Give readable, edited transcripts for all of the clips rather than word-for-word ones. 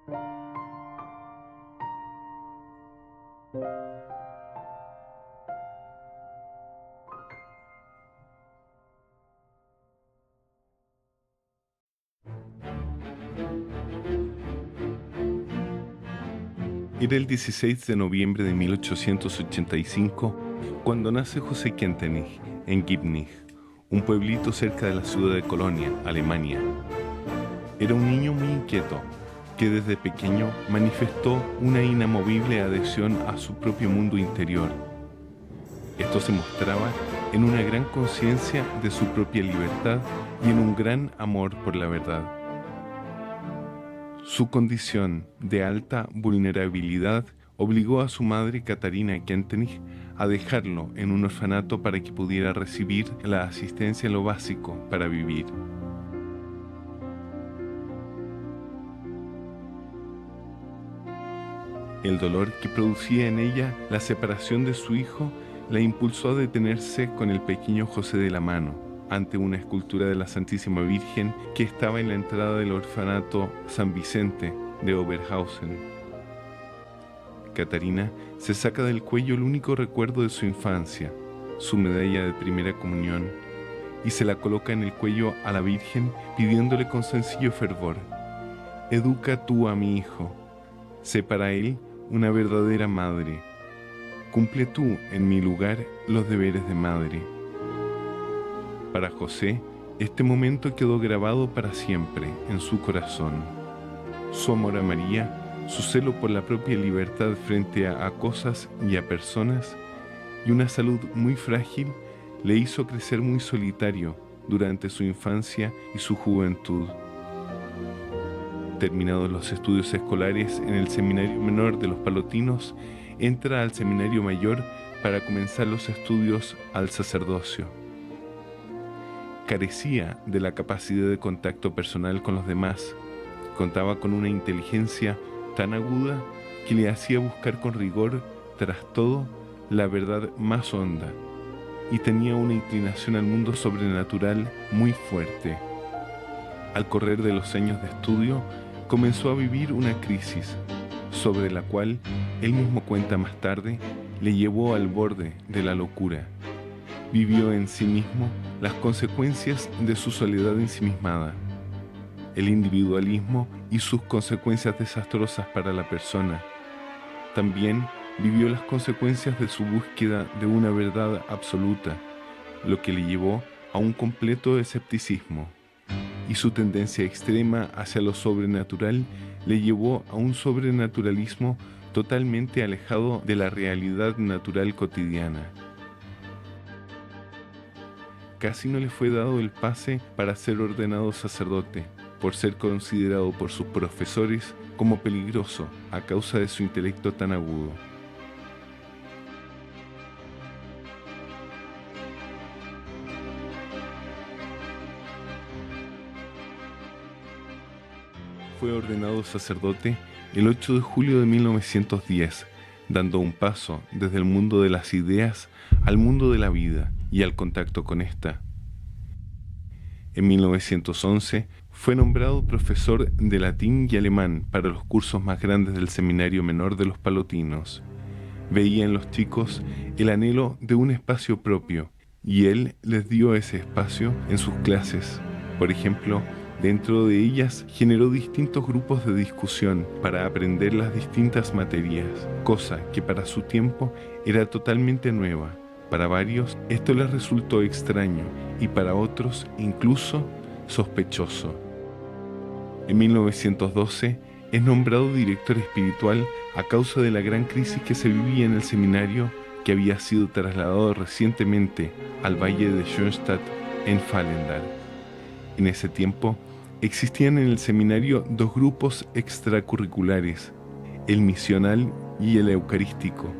Era el 16 de noviembre de 1885 cuando nace José Kentenich en Gibnich, un pueblito cerca de la ciudad de Colonia, Alemania. Era un niño muy inquieto, que desde pequeño manifestó una inamovible adhesión a su propio mundo interior. Esto se mostraba en una gran conciencia de su propia libertad y en un gran amor por la verdad. Su condición de alta vulnerabilidad obligó a su madre, Katarina Kentenich, a dejarlo en un orfanato para que pudiera recibir la asistencia en lo básico para vivir. El dolor que producía en ella la separación de su hijo la impulsó a detenerse con el pequeño José de la mano ante una escultura de la Santísima Virgen que estaba en la entrada del orfanato San Vicente de Oberhausen. Katarina se saca del cuello el único recuerdo de su infancia, su medalla de primera comunión, y se la coloca en el cuello a la Virgen pidiéndole con sencillo fervor: «Educa tú a mi hijo, sé para él una verdadera madre, cumple tú en mi lugar los deberes de madre». Para José, este momento quedó grabado para siempre en su corazón. Su amor a María, su celo por la propia libertad frente a cosas y a personas, y una salud muy frágil, le hizo crecer muy solitario durante su infancia y su juventud. Terminados los estudios escolares en el Seminario Menor de los Palotinos, entra al Seminario Mayor para comenzar los estudios al sacerdocio. Carecía de la capacidad de contacto personal con los demás. Contaba con una inteligencia tan aguda que le hacía buscar con rigor, tras todo, la verdad más honda, y tenía una inclinación al mundo sobrenatural muy fuerte. Al correr de los años de estudio, comenzó a vivir una crisis, sobre la cual, él mismo cuenta más tarde, le llevó al borde de la locura. Vivió en sí mismo las consecuencias de su soledad ensimismada, el individualismo y sus consecuencias desastrosas para la persona. También vivió las consecuencias de su búsqueda de una verdad absoluta, lo que le llevó a un completo escepticismo, y su tendencia extrema hacia lo sobrenatural le llevó a un sobrenaturalismo totalmente alejado de la realidad natural cotidiana. Casi no le fue dado el pase para ser ordenado sacerdote, por ser considerado por sus profesores como peligroso a causa de su intelecto tan agudo. Fue ordenado sacerdote el 8 de julio de 1910, dando un paso desde el mundo de las ideas al mundo de la vida y al contacto con ésta. En 1911 fue nombrado profesor de latín y alemán para los cursos más grandes del Seminario Menor de los Palotinos. Veía en los chicos el anhelo de un espacio propio, y él les dio ese espacio en sus clases. Por ejemplo, dentro de ellas generó distintos grupos de discusión para aprender las distintas materias, cosa que para su tiempo era totalmente nueva. Para varios esto les resultó extraño y para otros incluso sospechoso. En 1912 es nombrado director espiritual a causa de la gran crisis que se vivía en el seminario, que había sido trasladado recientemente al valle de Schönstatt en Fallendar. En ese tiempo existían en el seminario dos grupos extracurriculares, el misional y el eucarístico.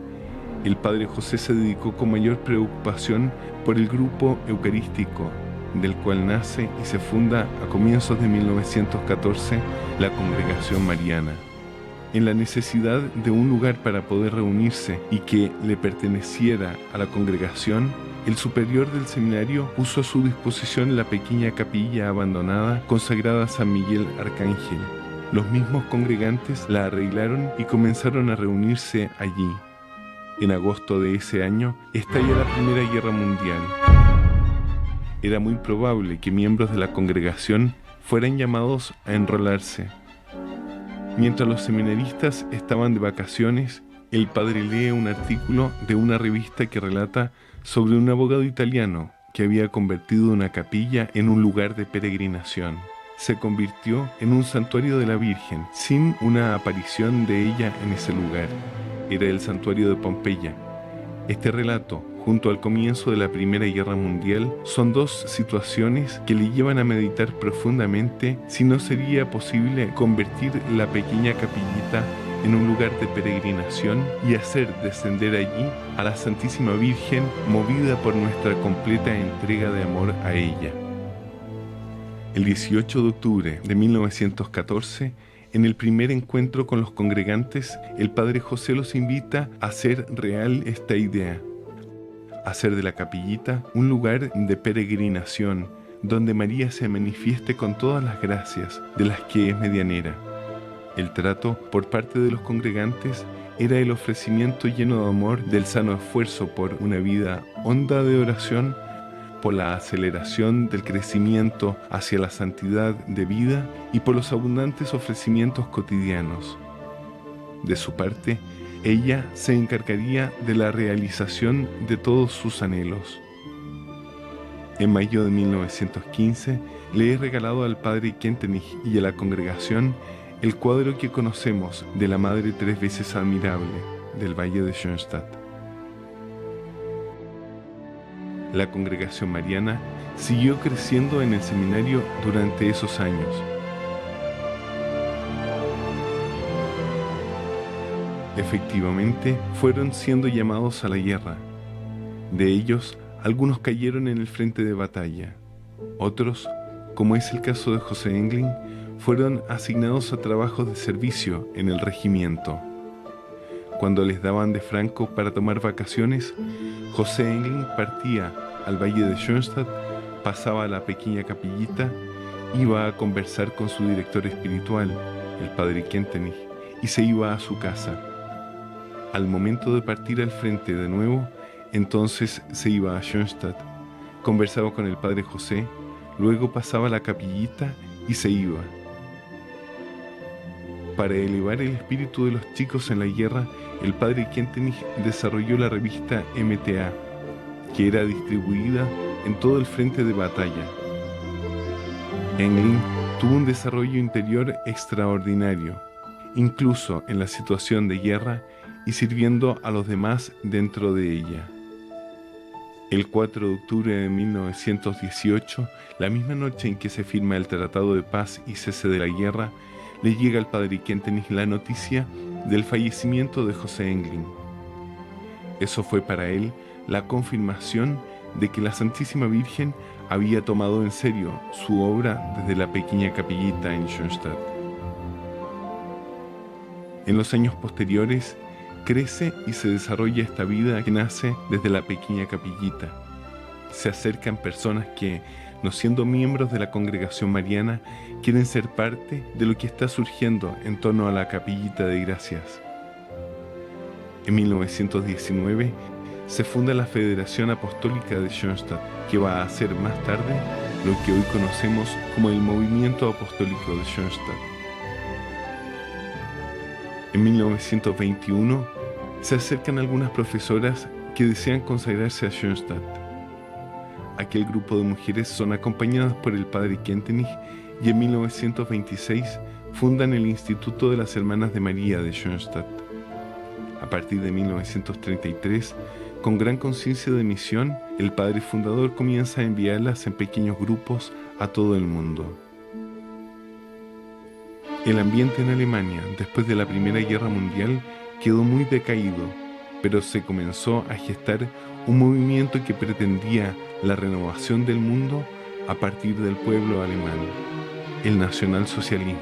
El padre José se dedicó con mayor preocupación por el grupo eucarístico, del cual nace y se funda a comienzos de 1914 la Congregación Mariana. En la necesidad de un lugar para poder reunirse y que le perteneciera a la congregación, el superior del seminario puso a su disposición la pequeña capilla abandonada consagrada a San Miguel Arcángel, Los mismos congregantes la arreglaron y comenzaron a reunirse allí. En agosto de ese año estalla la Primera Guerra Mundial. Era muy probable que miembros de la congregación fueran llamados a enrolarse. Mientras los seminaristas estaban de vacaciones, el padre lee un artículo de una revista que relata sobre un abogado italiano que había convertido una capilla en un lugar de peregrinación. Se convirtió en un santuario de la Virgen, sin una aparición de ella en ese lugar. Era el santuario de Pompeya. Este relato, junto al comienzo de la Primera Guerra Mundial, son dos situaciones que le llevan a meditar profundamente si no sería posible convertir la pequeña capillita en un lugar de peregrinación y hacer descender allí a la Santísima Virgen, movida por nuestra completa entrega de amor a ella. El 18 de octubre de 1914, en el primer encuentro con los congregantes, el padre José los invita a hacer real esta idea, hacer de la capillita un lugar de peregrinación, donde María se manifieste con todas las gracias de las que es medianera. El trato por parte de los congregantes era el ofrecimiento lleno de amor del sano esfuerzo por una vida honda de oración, por la aceleración del crecimiento hacia la santidad de vida y por los abundantes ofrecimientos cotidianos. De su parte, ella se encargaría de la realización de todos sus anhelos. En mayo de 1915, le he regalado al padre Kentenich y a la congregación el cuadro que conocemos de la Madre tres veces admirable del Valle de Schoenstatt. La congregación mariana siguió creciendo en el seminario durante esos años. Efectivamente, fueron siendo llamados a la guerra. De ellos, algunos cayeron en el frente de batalla. Otros, como es el caso de José Englin, fueron asignados a trabajos de servicio en el regimiento. Cuando les daban de franco para tomar vacaciones, José Englin partía al valle de Schoenstatt, pasaba a la pequeña capillita, iba a conversar con su director espiritual, el padre Kentenich, y se iba a su casa. Al momento de partir al frente de nuevo, entonces se iba a Schoenstatt, conversaba con el padre José, luego pasaba a la capillita y se iba. Para elevar el espíritu de los chicos en la guerra, el padre Kentenich desarrolló la revista MTA, que era distribuida en todo el frente de batalla. Englin tuvo un desarrollo interior extraordinario, incluso en la situación de guerra y sirviendo a los demás dentro de ella. El 4 de octubre de 1918, la misma noche en que se firma el Tratado de Paz y cese de la guerra, le llega al padre Kentenich la noticia del fallecimiento de José Englin. Eso fue para él la confirmación de que la Santísima Virgen había tomado en serio su obra desde la pequeña capillita en Schoenstatt. En los años posteriores, crece y se desarrolla esta vida que nace desde la pequeña capillita. Se acercan personas que, no siendo miembros de la congregación mariana, quieren ser parte de lo que está surgiendo en torno a la capillita de gracias. En 1919 se funda la Federación Apostólica de Schoenstatt, que va a ser más tarde lo que hoy conocemos como el Movimiento Apostólico de Schoenstatt. En 1921 se acercan algunas profesoras que desean consagrarse a Schoenstatt. Aquel grupo de mujeres son acompañadas por el padre Kentenich y en 1926 fundan el Instituto de las Hermanas de María de Schoenstatt. A partir de 1933, con gran conciencia de misión, el padre fundador comienza a enviarlas en pequeños grupos a todo el mundo. El ambiente en Alemania, después de la Primera Guerra Mundial, quedó muy decaído, pero se comenzó a gestar un movimiento que pretendía la renovación del mundo a partir del pueblo alemán, el nacionalsocialismo.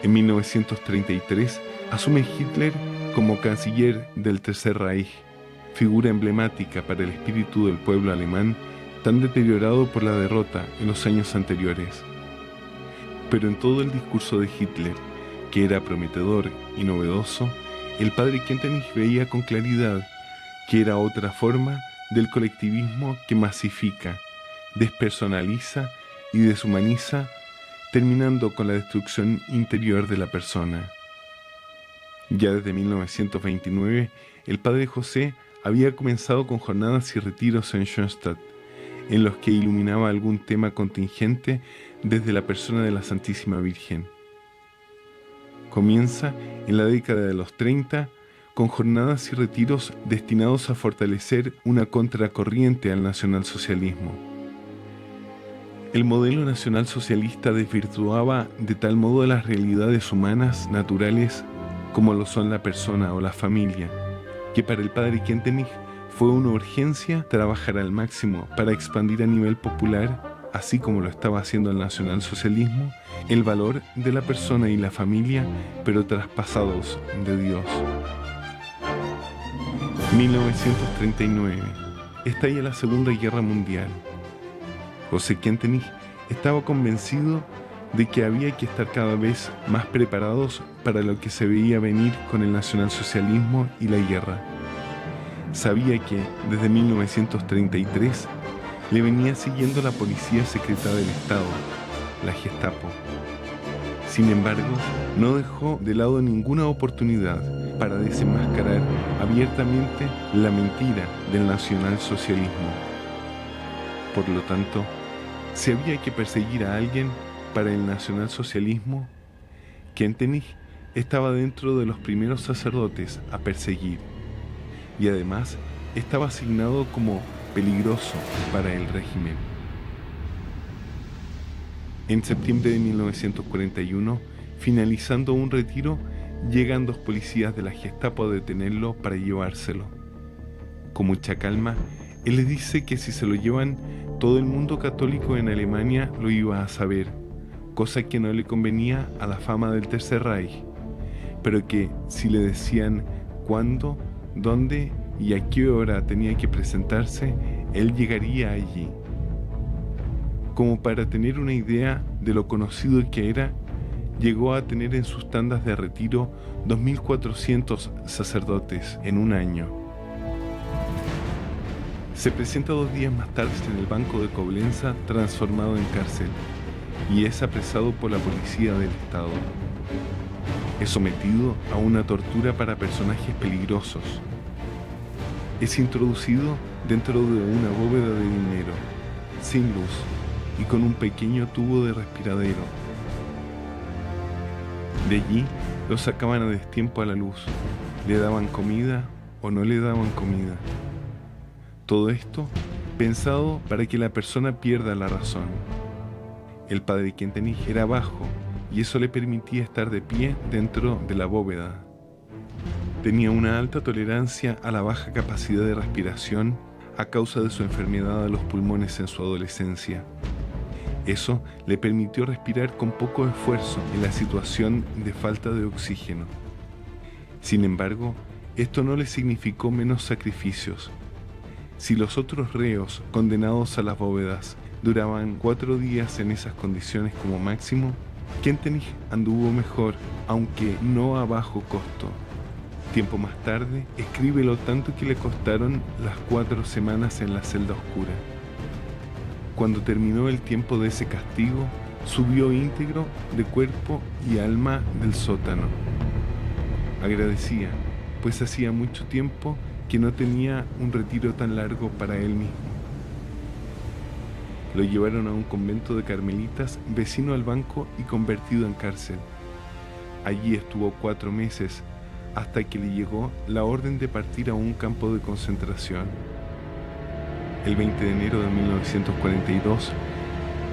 En 1933 asume Hitler como canciller del Tercer Reich, figura emblemática para el espíritu del pueblo alemán tan deteriorado por la derrota en los años anteriores. Pero en todo el discurso de Hitler, que era prometedor y novedoso, el padre Kentenich veía con claridad que era otra forma del colectivismo que masifica, despersonaliza y deshumaniza, terminando con la destrucción interior de la persona. Ya desde 1929, el padre José había comenzado con jornadas y retiros en Schoenstatt, en los que iluminaba algún tema contingente desde la persona de la Santísima Virgen. Comienza en la década de los 30 con jornadas y retiros destinados a fortalecer una contracorriente al nacionalsocialismo. El modelo nacionalsocialista desvirtuaba de tal modo las realidades humanas naturales como lo son la persona o la familia, que para el padre Kentenich fue una urgencia trabajar al máximo para expandir a nivel popular, así como lo estaba haciendo el nacionalsocialismo, el valor de la persona y la familia, pero traspasados de Dios. 1939. Estalla la Segunda Guerra Mundial. José Kentenich estaba convencido de que había que estar cada vez más preparados para lo que se veía venir con el nacionalsocialismo y la guerra. Sabía que, desde 1933, le venía siguiendo la policía secreta del Estado, la Gestapo. Sin embargo, no dejó de lado ninguna oportunidad para desenmascarar abiertamente la mentira del nacionalsocialismo. Por lo tanto, si había que perseguir a alguien para el nacionalsocialismo, Kentenich estaba dentro de los primeros sacerdotes a perseguir, y además estaba asignado como peligroso para el régimen. En septiembre de 1941, finalizando un retiro, llegan 2 policías de la Gestapo a detenerlo para llevárselo. Con mucha calma, él les dice que si se lo llevan, todo el mundo católico en Alemania lo iba a saber, cosa que no le convenía a la fama del Tercer Reich, pero que si le decían cuándo, dónde y a qué hora tenía que presentarse, él llegaría allí. Como para tener una idea de lo conocido que era, llegó a tener en sus tandas de retiro 2.400 sacerdotes en un año. Se presenta 2 días más tarde en el banco de Coblenza, transformado en cárcel, y es apresado por la policía del Estado. Es sometido a una tortura para personajes peligrosos. Es introducido dentro de una bóveda de dinero, sin luz y con un pequeño tubo de respiradero. De allí lo sacaban a destiempo a la luz, le daban comida o no le daban comida. Todo esto pensado para que la persona pierda la razón. El padre Kentenich era bajo y eso le permitía estar de pie dentro de la bóveda. Tenía una alta tolerancia a la baja capacidad de respiración a causa de su enfermedad de los pulmones en su adolescencia. Eso le permitió respirar con poco esfuerzo en la situación de falta de oxígeno. Sin embargo, esto no le significó menos sacrificios. Si los otros reos condenados a las bóvedas duraban 4 días en esas condiciones como máximo, Kentenich anduvo mejor, aunque no a bajo costo. Tiempo más tarde, escribe lo tanto que le costaron las 4 semanas en la celda oscura. Cuando terminó el tiempo de ese castigo, subió íntegro de cuerpo y alma del sótano. Agradecía, pues hacía mucho tiempo que no tenía un retiro tan largo para él mismo. Lo llevaron a un convento de carmelitas vecino al banco y convertido en cárcel. Allí estuvo 4 meses, hasta que le llegó la orden de partir a un campo de concentración. El 20 de enero de 1942,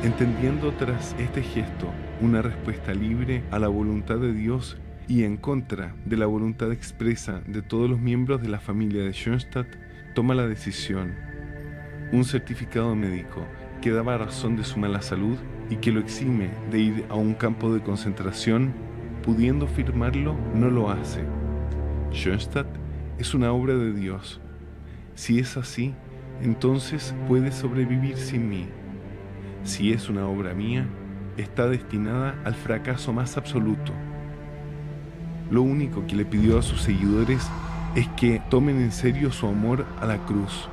entendiendo tras este gesto una respuesta libre a la voluntad de Dios y en contra de la voluntad expresa de todos los miembros de la familia de Schoenstatt, toma la decisión. Un certificado médico que daba razón de su mala salud y que lo exime de ir a un campo de concentración, pudiendo firmarlo, no lo hace. Schoenstatt es una obra de Dios. Si es así, entonces puede sobrevivir sin mí. Si es una obra mía, está destinada al fracaso más absoluto. Lo único que le pidió a sus seguidores es que tomen en serio su amor a la cruz.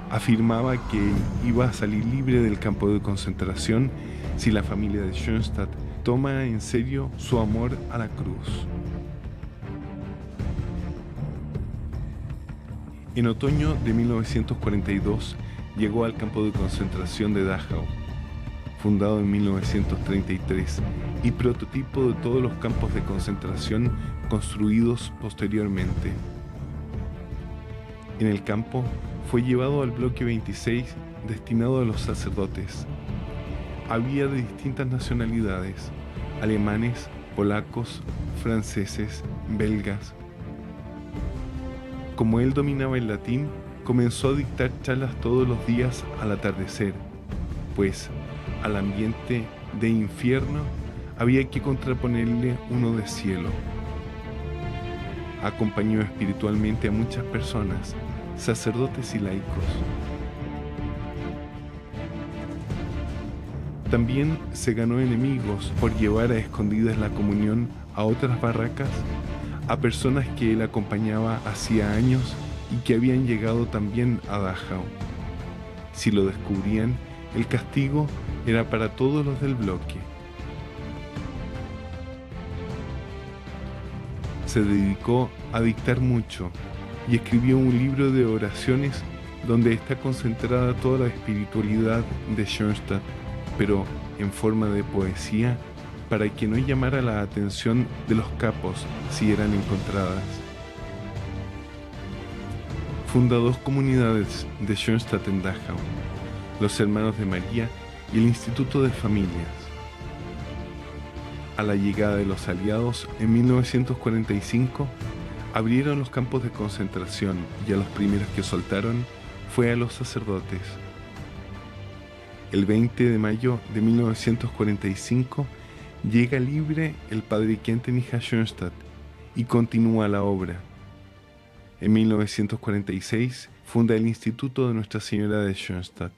Afirmaba que iba a salir libre del campo de concentración si la familia de Schoenstatt toma en serio su amor a la cruz. En otoño de 1942 llegó al campo de concentración de Dachau, fundado en 1933 y prototipo de todos los campos de concentración construidos posteriormente. En el campo fue llevado al bloque 26 destinado a los sacerdotes. Había de distintas nacionalidades: alemanes, polacos, franceses, belgas. Como él dominaba el latín, comenzó a dictar charlas todos los días al atardecer, pues al ambiente de infierno había que contraponerle uno de cielo. Acompañó espiritualmente a muchas personas, sacerdotes y laicos. También se ganó enemigos por llevar a escondidas la comunión a otras barracas, a personas que él acompañaba hacía años y que habían llegado también a Dachau. Si lo descubrían, el castigo era para todos los del bloque. Se dedicó a dictar mucho y escribió un libro de oraciones donde está concentrada toda la espiritualidad de Schoenstatt, pero en forma de poesía, para que no llamara la atención de los capos si eran encontradas. Funda dos comunidades de Schoenstatt en Dachau: los Hermanos de María y el Instituto de Familias. A la llegada de los aliados en 1945, abrieron los campos de concentración y a los primeros que soltaron fue a los sacerdotes. El 20 de mayo de 1945 llega libre el padre Kentenich a Schoenstatt y continúa la obra. En 1946 funda el Instituto de Nuestra Señora de Schoenstatt.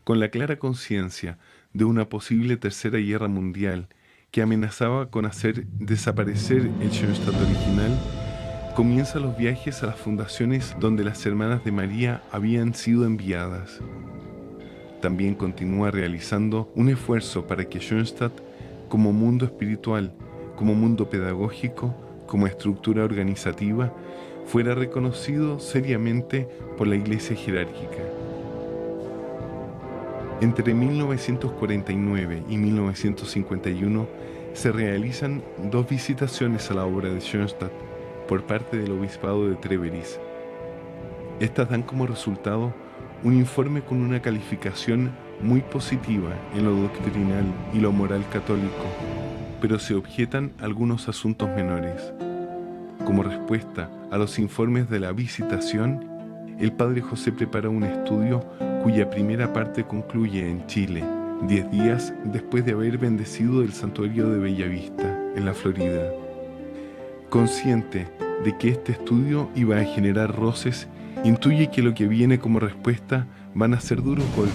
Con la clara conciencia de una posible tercera guerra mundial que amenazaba con hacer desaparecer el Schoenstatt original, comienza los viajes a las fundaciones donde las Hermanas de María habían sido enviadas. También continúa realizando un esfuerzo para que Schoenstatt, como mundo espiritual, como mundo pedagógico, como estructura organizativa, fuera reconocido seriamente por la Iglesia jerárquica. Entre 1949 y 1951 se realizan dos visitaciones a la obra de Schoenstatt por parte del Obispado de Treveris. Estas dan como resultado un informe con una calificación muy positiva en lo doctrinal y lo moral católico, pero se objetan algunos asuntos menores. Como respuesta a los informes de la visitación, el Padre José prepara un estudio cuya primera parte concluye en Chile, 10 días después de haber bendecido el santuario de Bellavista, en la Florida. Consciente de que este estudio iba a generar roces, intuye que lo que viene como respuesta van a ser duros golpes.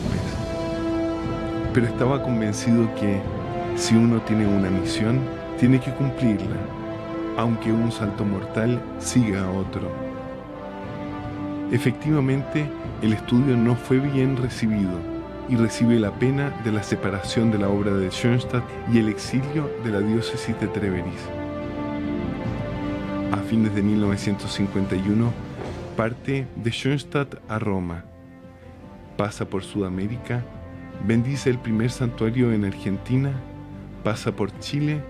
Pero estaba convencido que, si uno tiene una misión, tiene que cumplirla, aunque un salto mortal siga a otro. Efectivamente, el estudio no fue bien recibido y recibe la pena de la separación de la obra de Schoenstatt y el exilio de la diócesis de Treveris. A fines de 1951, parte de Schoenstatt a Roma, pasa por Sudamérica, bendice el primer santuario en Argentina, pasa por Chile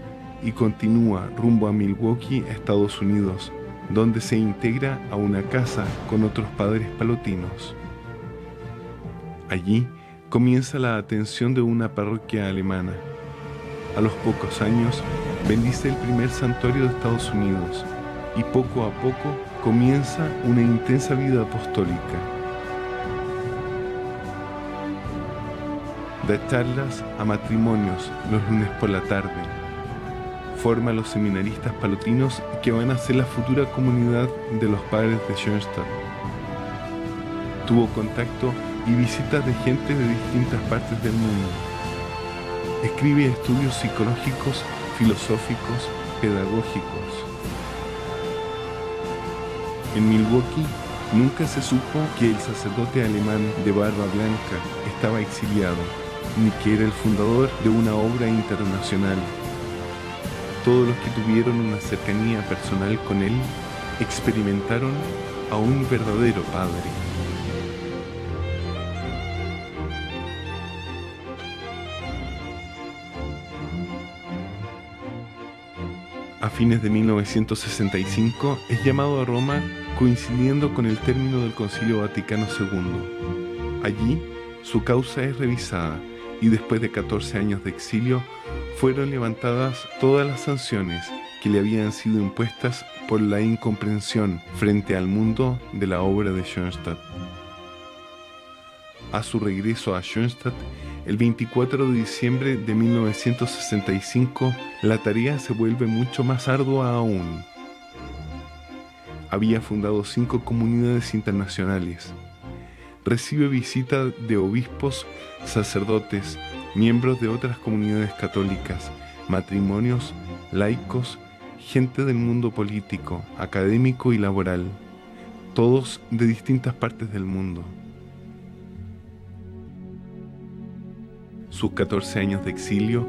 y continúa rumbo a Milwaukee, Estados Unidos, donde se integra a una casa con otros padres palotinos. Allí comienza la atención de una parroquia alemana. A los pocos años bendice el primer santuario de Estados Unidos y poco a poco comienza una intensa vida apostólica. Da charlas a matrimonios los lunes por la tarde. Forma a los seminaristas palotinos que van a ser la futura comunidad de los padres de Schoenstatt. Tuvo contacto y visitas de gente de distintas partes del mundo. Escribe estudios psicológicos, filosóficos, pedagógicos. En Milwaukee nunca se supo que el sacerdote alemán de barba blanca estaba exiliado, ni que era el fundador de una obra internacional. Todos los que tuvieron una cercanía personal con él experimentaron a un verdadero padre. A fines de 1965 es llamado a Roma coincidiendo con el término del Concilio Vaticano II. Allí, su causa es revisada y después de 14 años de exilio, fueron levantadas todas las sanciones que le habían sido impuestas por la incomprensión frente al mundo de la obra de Schoenstatt. A su regreso a Schoenstatt, el 24 de diciembre de 1965, la tarea se vuelve mucho más ardua aún. Había fundado 5 comunidades internacionales. Recibe visita de obispos, sacerdotes, miembros de otras comunidades católicas, matrimonios, laicos, gente del mundo político, académico y laboral, todos de distintas partes del mundo. Sus 14 años de exilio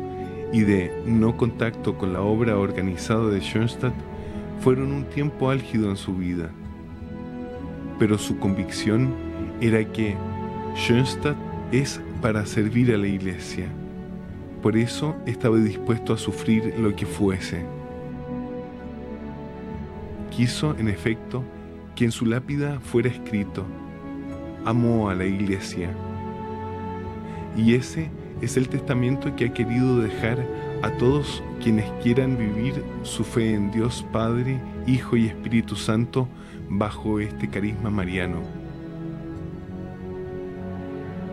y de no contacto con la obra organizada de Schoenstatt fueron un tiempo álgido en su vida. Pero su convicción era que Schoenstatt es para servir a la Iglesia. Por eso estaba dispuesto a sufrir lo que fuese. Quiso, en efecto, que en su lápida fuera escrito: amó a la Iglesia. Y ese es el testamento que ha querido dejar a todos quienes quieran vivir su fe en Dios Padre, Hijo y Espíritu Santo bajo este carisma mariano.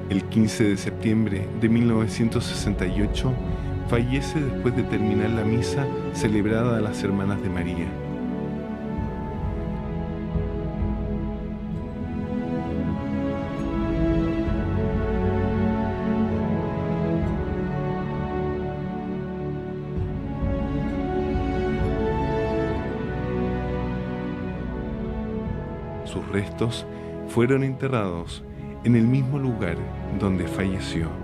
El 15 de septiembre de 1968 fallece después de terminar la misa celebrada a las Hermanas de María. Sus restos fueron enterrados en el mismo lugar donde falleció.